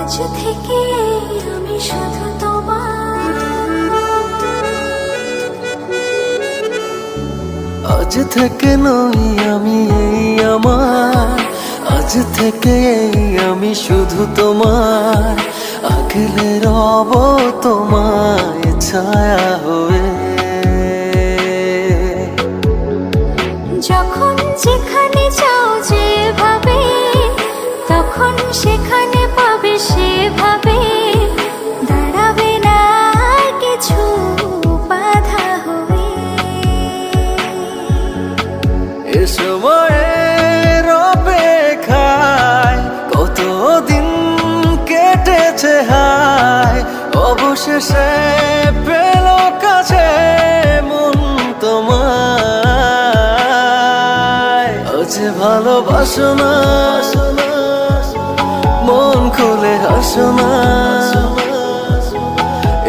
আজ থেকে আমি শুধু তোমার, আজ থেকে নই আমি এই আমার, আজ থেকে এই আমি শুধু তোমার, আগলে রব তোমায় ছায়া হয়ে। যখন যেখানে যাও যেভাবে, তখন সেখানে পাবে সেভাবে, দাঁড়াবে না কিছু বাধা হয়ে। এ সময়ের অপেক্ষায় কতদিন কেটেছে হায়, অবশেষে পেল কাছে মন তোমায়। আজ ভালোবাসো না, মন খুলে হাসো না,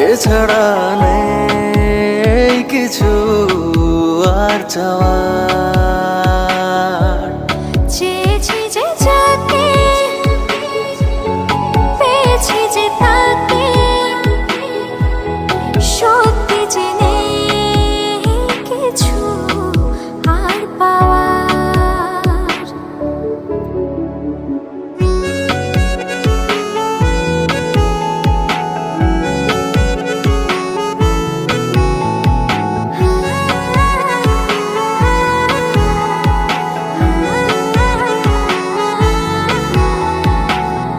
এছাড়া নেই কিছু আর চাওয়ার। চেয়েছি যে যাকে, পেয়েছি যে তাকে, সত্যি যে নেই কিছু আর পাওয়ার।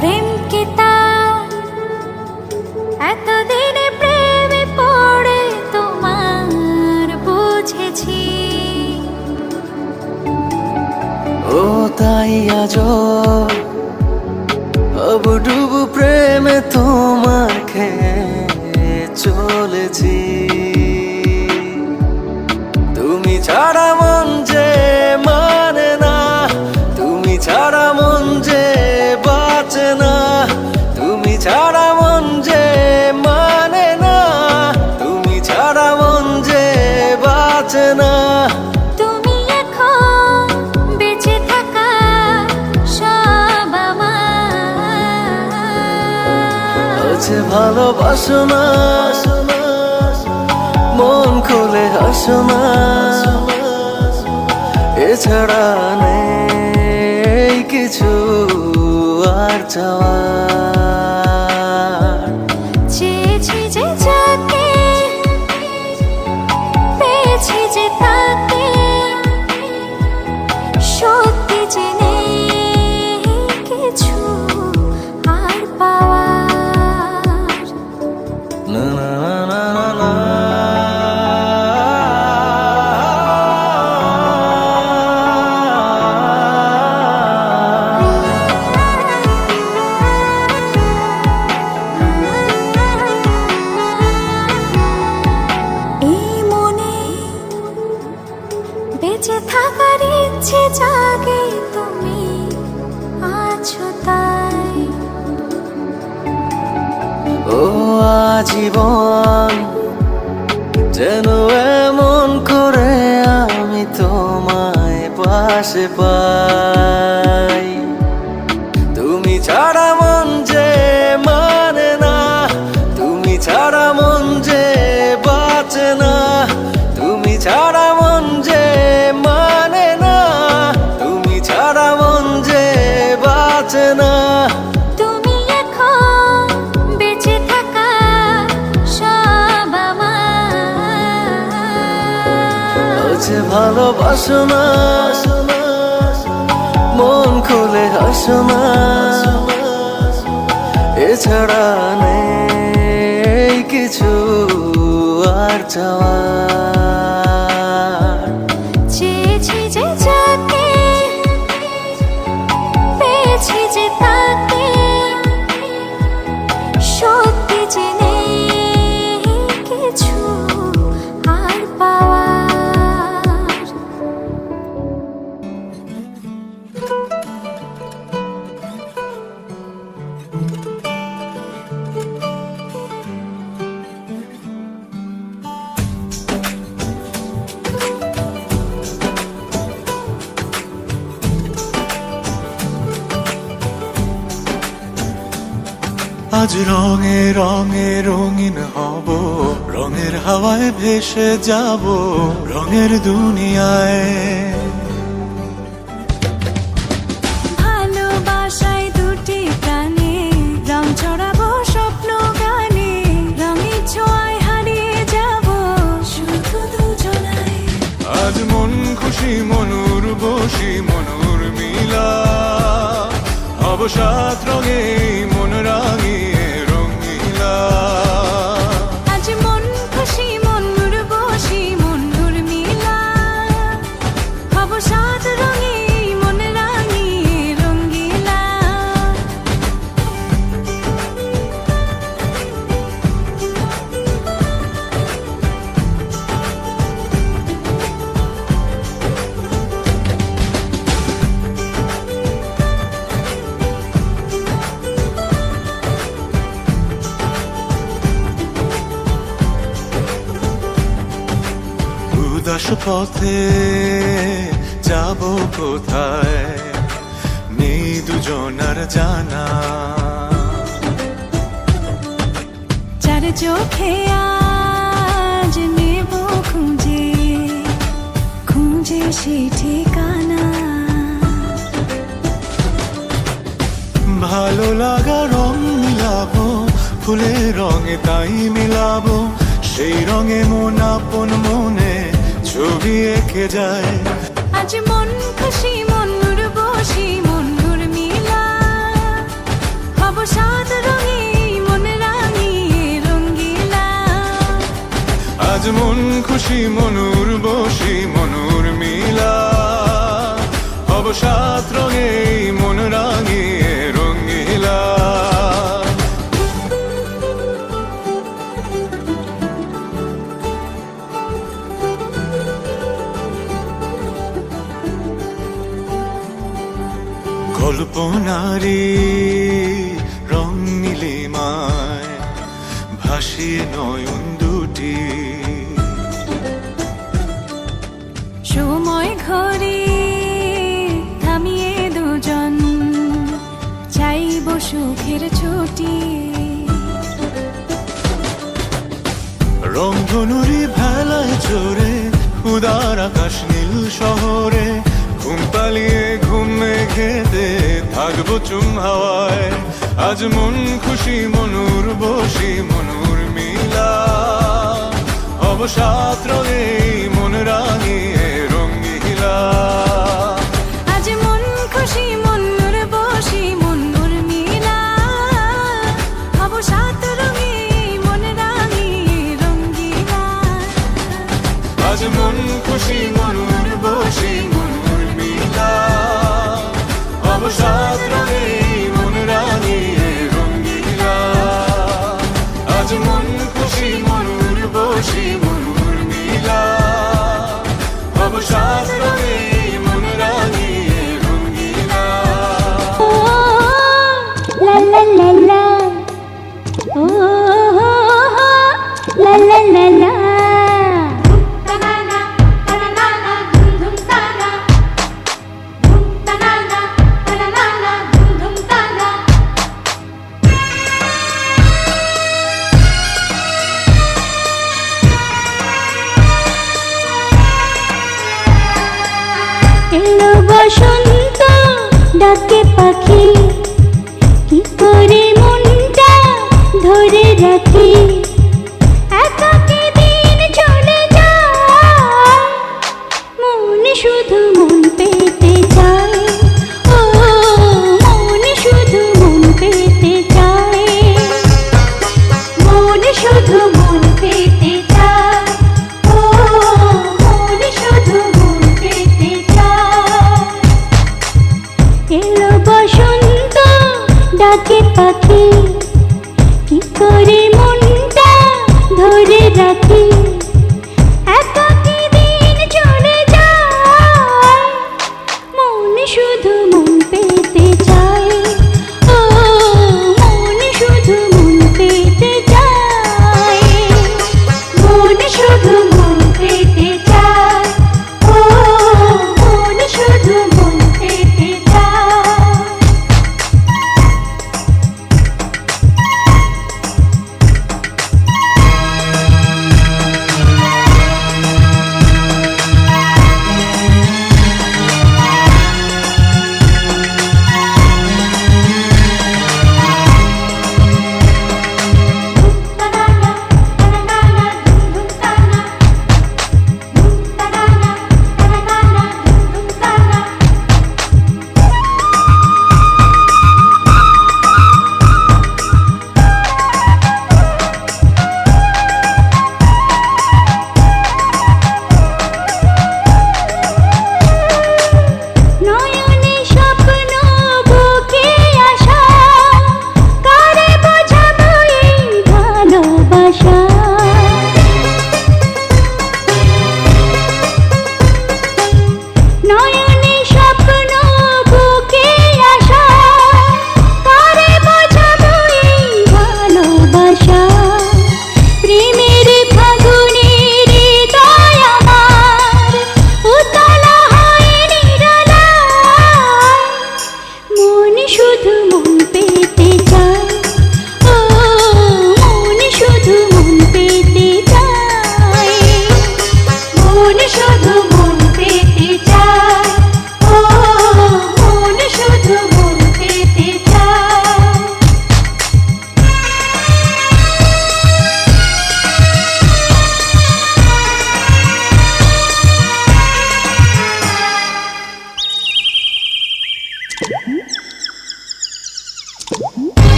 প্রেমকে তার এতদিনে প্রেমে পড়ে তোমার বুঝেছি। ও তাই আজো হাবুডুবু প্রেমে তোমার খেয়ে চলেছি। তুমি ছাড়া মন যে মানে না, তুমি ছাড়া মন যে বাঁচে না, তুমি ছাড়া মন যে মানে না, তুমি ছাড়া মন যে বাঁচে না। তুমি এখন বেঁচে থাকা সব আমার। আজ ভালোবাসো না, মন খুলে হাসো না, এছাড়া নেই কিছু আর চাওয়ার। চেয়েছি যে যাকে, পেয়েছি যে তাকে, সত্যি যে নেই কিছু আর পাওয়ার। না না না না না। এই মনে বেঁচে থাকার ইচ্ছে জাগে, তুমি আছো তাই। ও আজীবন যেন এমন করে আমি তোমায় পাশে পাই। তুমি ছাড়া মন যে মানে না, তুমি ছাড়া মন যে বাঁচে না, তুমি ছাড়া মন যে মানে না, তুমি ছাড়া মন যে বাঁচে না। তুমি এখন বেঁচে থাকা সব আমার। আজ ভালোবাসো না, মন খুলে হাসো না, এছাড়া নেই কিছু আর চাওয়ার। চেয়েছি যে যাকে, পেয়েছি যে তাকে, সত্যি যে নেই কিছু আর পাওয়ার। আজ রঙে রঙে রঙিন হব, রঙের হাওয়ায় ভেসে যাব রঙের দুনিয়ায়। ভালোবাসায় দুটি প্রাণে রং ছড়াবো স্বপ্ন গানে, রঙের ছোঁয়ায় হারিয়ে যাব শুধু দুজনায়। আজ মন খুশি মনুর বসি মনুর মিলা, হব সাত রঙে মন রাঙিয়ে রঙিলা। আজ মন খুশি মনুর বসি মনুর মিলা, হব সাত রঙে মন রাঙিয়ে রঙ্গিলা। উদাস পথে যাব কোথায় নেই দুজনার জানা, চার চোখে আজ নেব খুঁজে খুঁজে সে ঠিকানা। ভালো লাগা রং মিলাবো ফুলের রঙে তাই মিলাবো, সেই রঙে মন আপন মনে ছবি এঁকে যায়। আজ মন খুশি মনুর বসি মনুর মিলা, হব সাত রঙে মন রাঙিয়ে রঙ্গিলা। আজ মন খুশি মনুর বসি মনুর মিলা, হব সাত রঙে মন রাঙিয়ে রঙিলা। কল্পনারি রং নীলিমায় ভাসিয়ে নয়ন দুটি, সময় ঘরে থামিয়ে দুজন চাইব সুখের ছুটি। রংধনুরি ভেলায় চড়ে উদার আকাশ নীল শহরে, ঘুম পালিয়ে ঘুম মেঘেতে থাকবো চুম হাওয়ায়। আজ মন খুশি মনুর বসি মনুর মিলা, হব সাত রঙে মন রাঙিয়ে রঙিলা। আজ মন খুশি মনুর বসি মনুর মিলা, হব সাত রঙে মন রাঙিয়ে রঙ্গিলা। আজ মন খুশি মনুর বসি মনুর মিলা, হব সাত রঙে মন রাঙিয়ে রঙিলা। আজ মন খুশি মনুর বসি মনুর মিলা, হব সাত রঙে মন রাঙিয়ে রঙিলা। লা লা লা লা, ও লা লা লা লা। এলো বসন্ত ডাকে পাখি, কি করে মনটা ধরে রাখি। একাকী দিন চলে যায়, মন শুধু মন পেতে চায়। ও মন শুধু মন পেতে চায়, মন শুধু মন পেতে চায়। ও মন শুধু মন পেতে চায়। এলো বসন্ত ডাকে পাখি, কি করে মনটা ধরে রাখি। একাকী দিন চলে যায়, মন শুধু মন পেতে চায়। ও মন শুধু মন পেতে চায়, মন শুধু মন পেতে চায়। ও মন শুধু মন পেতে চায়।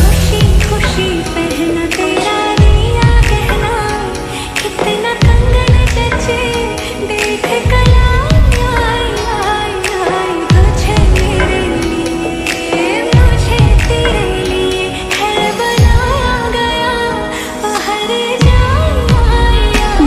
खुशी खुशी पहना तेरा दिया कहना कितना कंगन जचे देख कला आई आई आई तुझे मेरे लिए मुझे तेरे लिए है बनाया गया हर जाए आई आई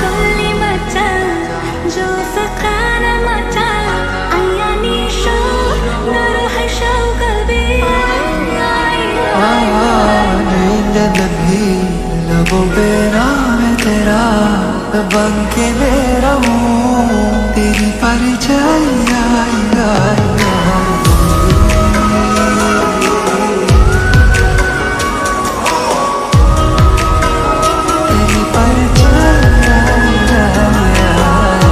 गली मचा जो सखाना मचा आयानी शो नरो है शो कभी आई नभी लबों पे नाम है तेरा बन के मेरा मुंह तेरी परछाई आई आई तेरी परछाई आई आई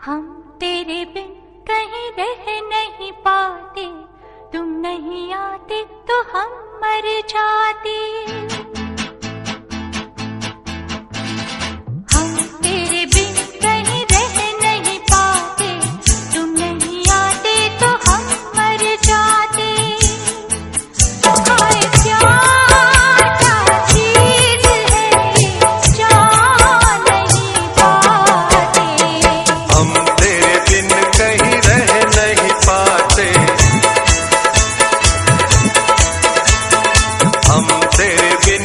हम तेरे बिन कहीं रह नहीं पाते तुम नहीं आते तो हम मर जाते हम तेरे बिन कहीं रह नहीं पाते तुम नहीं आते तो हम मर जाते हाय प्यार क्या चीज है ये जान नहीं पाते हम तेरे बिन कहीं रह नहीं पाते हम तेरे बिन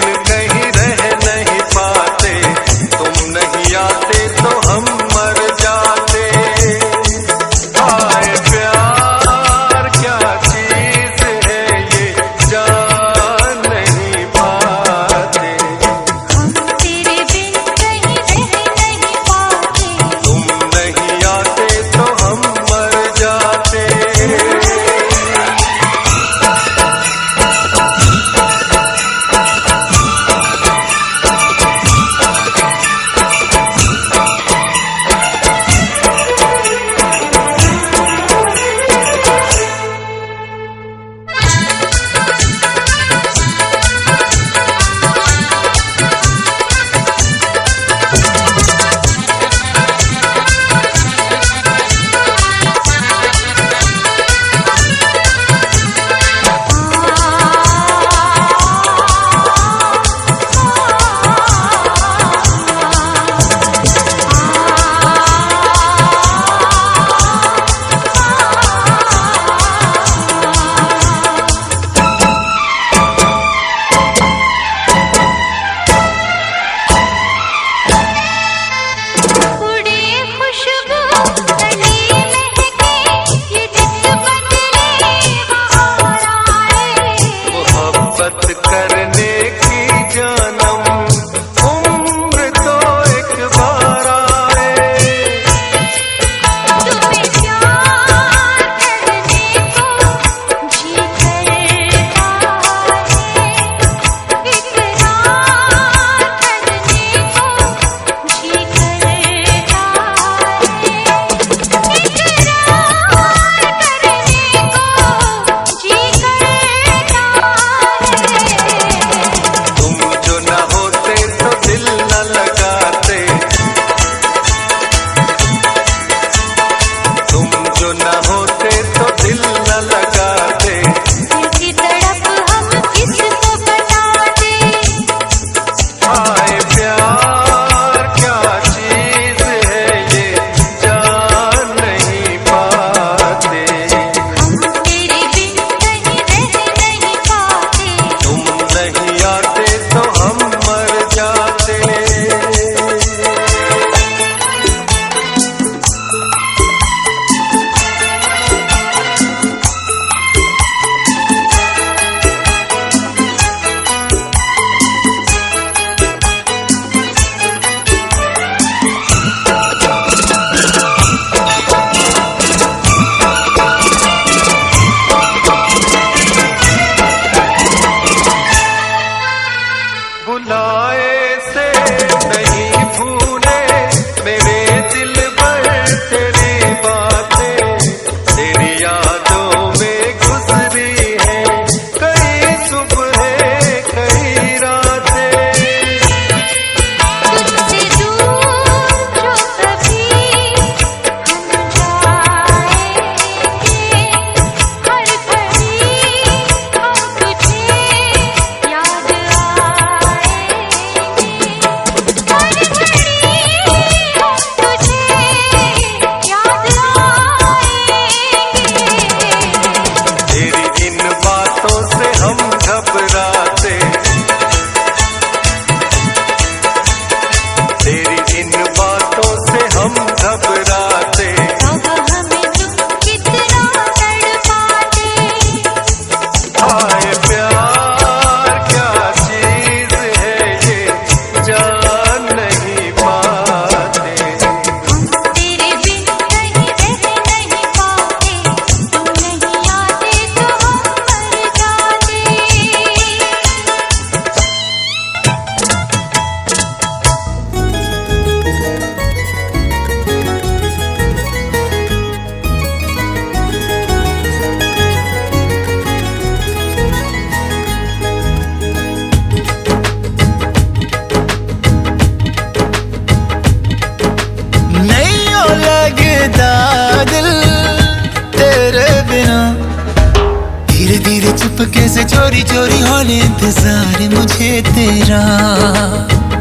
चुपके से चोरी चोरी हौले इंतजार मुझे तेरा।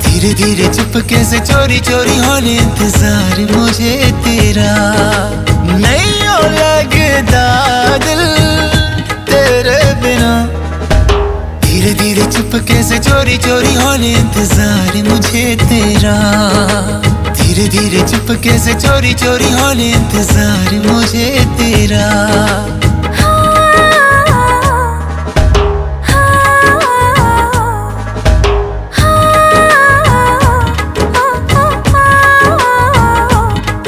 धीरे धीरे चुपके से चोरी चोरी हौले इंतजार मुझे तेरा। नहीं हो लगता दिल तेरे बिना। धीरे धीरे चुपके से चोरी चोरी हौले इंतजार मुझे तेरा। धीरे धीरे चुपके से चोरी चोरी हौले इंतजार मुझे तेरा।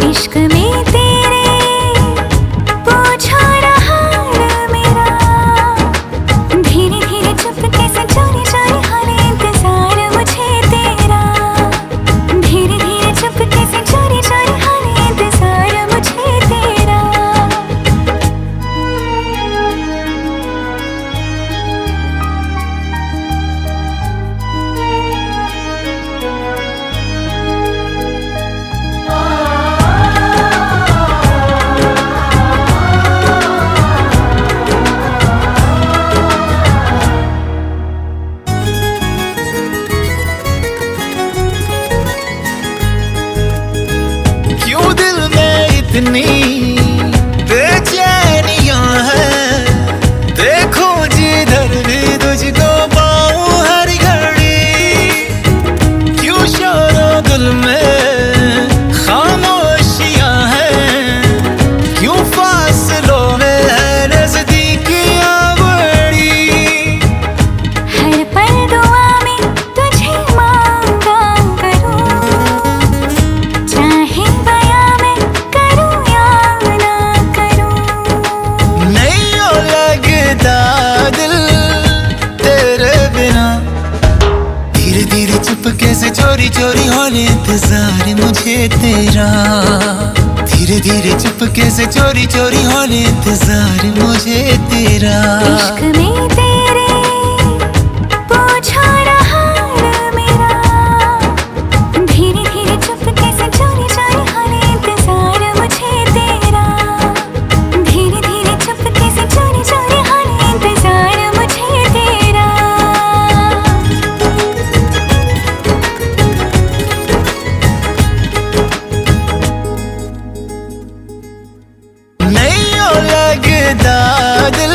इश्क में तेरे पूछा रहा मेरा। धीरे धीरे चुपके से चोरी चोरी हौले इंतजार मुझे तेरा। धीरे धीरे चुपके से चोरी चोरी हौले इंतजार मुझे तेरा। क्यों दिल में इतनी बेचैनियां हैं। देखो जिधर भी तुझको पाऊं हर घड़ी। क्यों शोरो दिल में खामोशियां हैं। क्यों फासलों में है नजदीकियां बड़ी। हर पल दुआ में तुझे मांगा करूं। चाहे बयां मैं करूं या ना करूं। नहीं हो लगता दिल तेरे बिना। धीरे धीरे चुपके से चोरी चोरी हौले इंतजार मुझे तेरा। धीरे धीरे चुपके से चोरी चोरी हौले इंतजार मुझे तेरा। इश्क में तेरे पूछा रहा मेरा। धीरे धीरे चुपके से चोरी चोरी हौले इंतजार मुझे तेरा। धीरे धीरे चुपके से चोरी चोरी हौले इंतजार मुझे तेरा। नहीं हो लगता दिल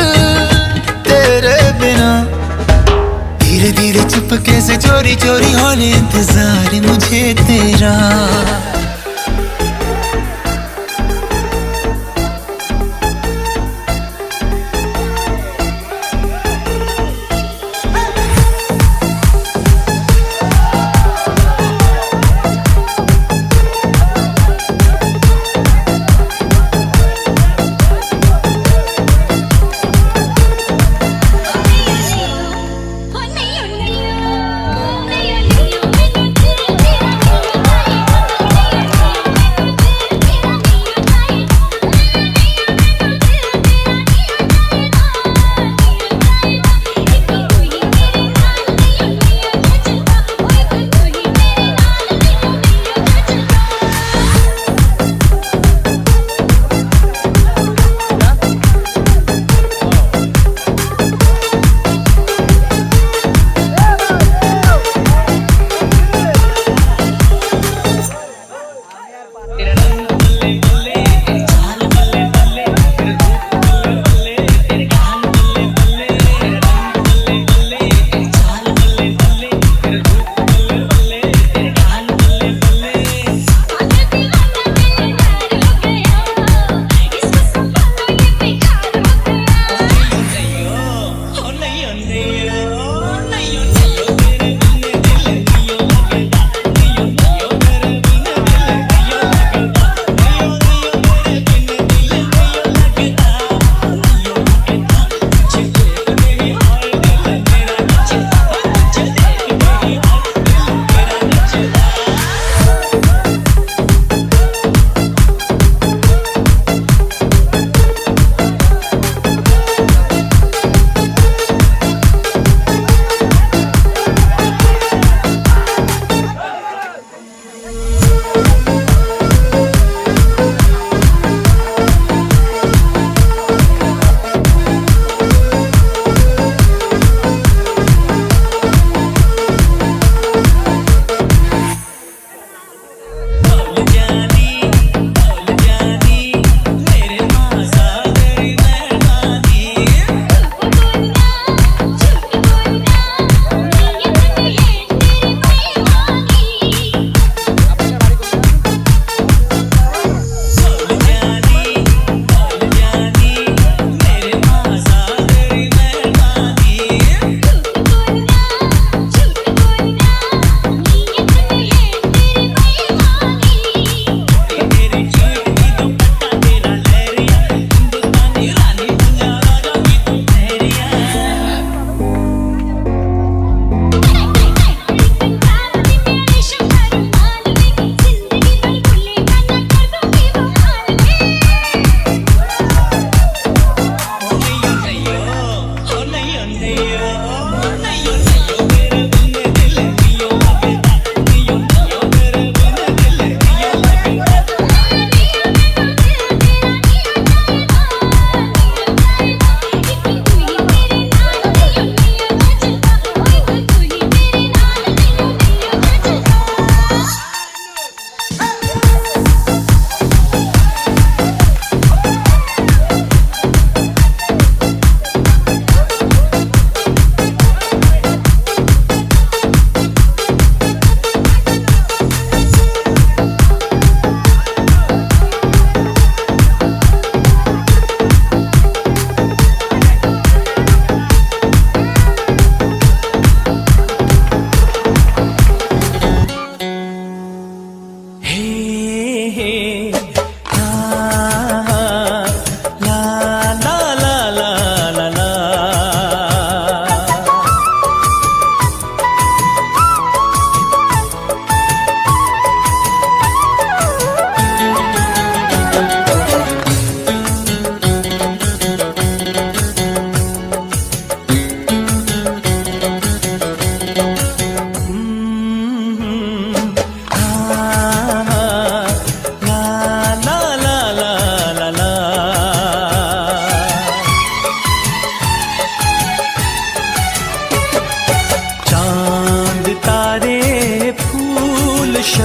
तेरे बिना। धीरे धीरे चुपके से चोरी चोरी हौले इंतजार मुझे तेरा।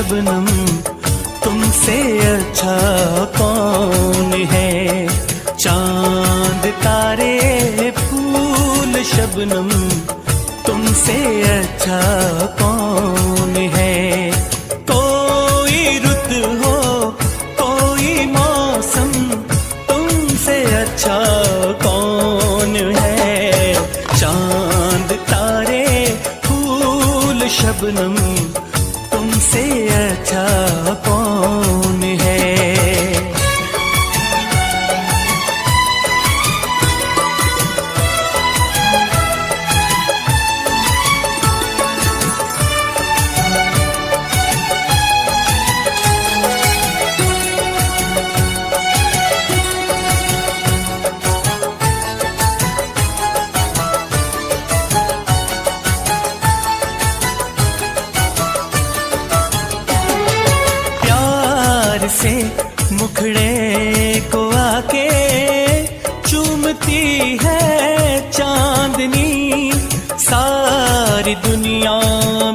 शबनम तुमसे अच्छा कौन है। चांद तारे फूल शबनम तुमसे अच्छा कौन है। कोई रुत हो कोई मौसम तुमसे अच्छा कौन है। चांद तारे फूल शबनम तुमसे अच्छा कौन है। से मुखड़े को आके चूमती है चांदनी। सारी दुनिया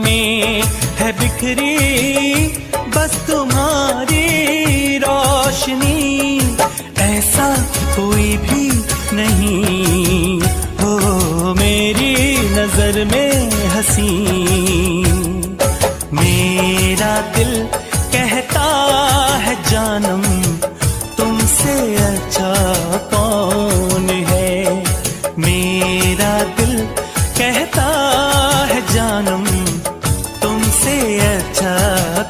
में है बिखरी बस तुम्हारी रोशनी। ऐसा कोई भी नहीं हो मेरी नजर में हंसी। मेरा दिल कहता है जानम तुमसे अच्छा कौन है। मेरा दिल कहता है जानम तुमसे अच्छा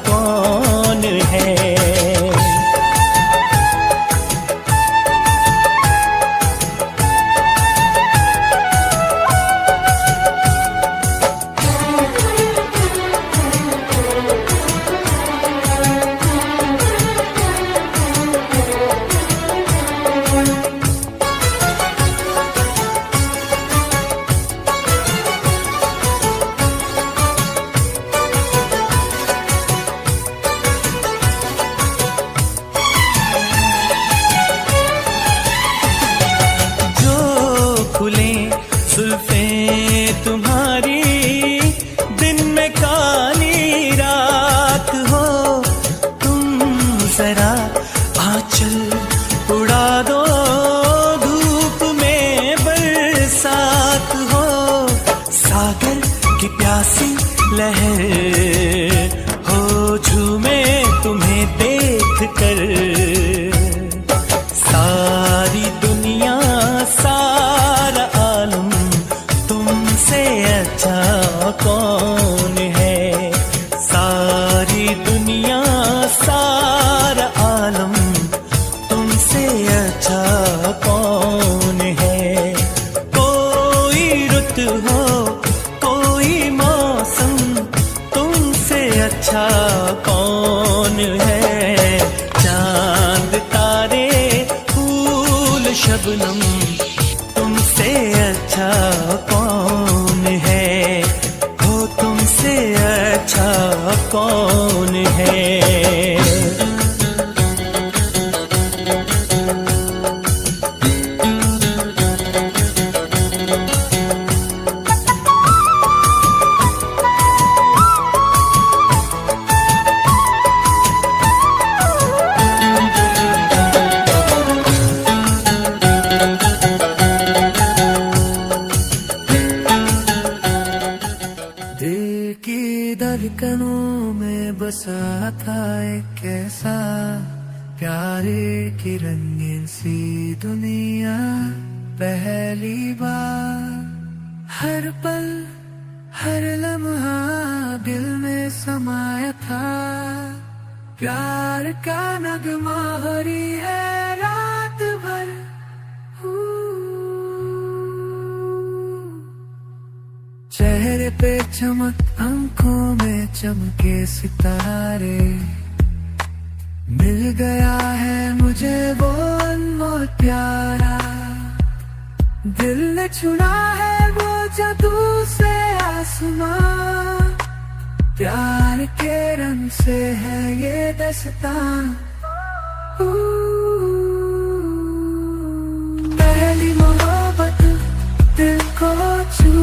कौन है। जुल्फें तुम्हारी दिन में काली रात हो। तुम जरा आंचल उड़ा दो धूप में बरसात हो। सागर की प्यासी लहर हो झूमे तुम्हें देख कर। सारी दुनिया सारा आलम तुमसे अच्छा कौन है। सारी दुनिया सारा आलम तुमसे अच्छा कौन है। कोई रुत हो कोई मौसम तुमसे अच्छा कौन है। चांद तारे फूल शबनम तुमसे अच्छा कौन है। हो तुमसे अच्छा कौन है। दिल की धड़कनों में बसा था एक ऐसा प्यारे की रंगीन सी दुनिया। पहली बार हर पल हर लम्हा दिल में समाया था। प्यार का नगमा हो रही है रात भर। चेहरे पे चमक आंखों में चमके सितारे। मिल गया है मुझे वो अनमोल प्यारा। दिल ने चुना है वो जादू से आसमां। प्यार के रंग से है ये दस्तां। पहली मोहब्बत दिल को छू